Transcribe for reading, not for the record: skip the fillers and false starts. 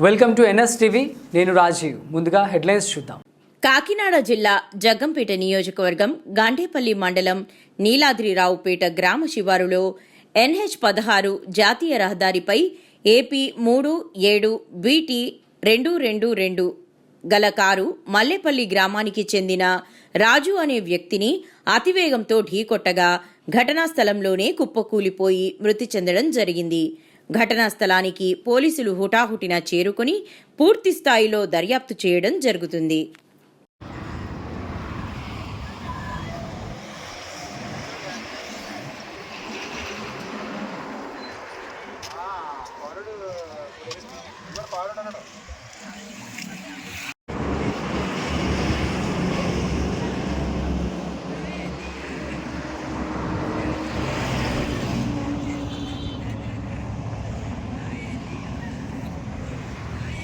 Welcome to NS TV. నేను రాజీవ్. ముందుగా headlines చూద్దాం. కాకినాడ జిల్లా జగ్గంపేట నియోజకవర్గం గాండేపల్లి మండలం నీలాద్రిరావుపేట గ్రామ శివారులో NH-16 జాతీయ రహదారిపై AP 37 BT 222 గల కారు మల్లేపల్లి గ్రామానికి చెందిన రాజు అనే వ్యక్తిని అతివేగంతో ఢీకొట్టగా ఘటనా స్థలంలోనే కుప్పకూలిపోయి మృతి చెందడం జరిగింది. ఘటనా స్థలానికి పోలీసులు హుటాహుటిన చేరుకుని పూర్తి స్థాయిలో దర్యాప్తు చేయడం జరుగుతుంది.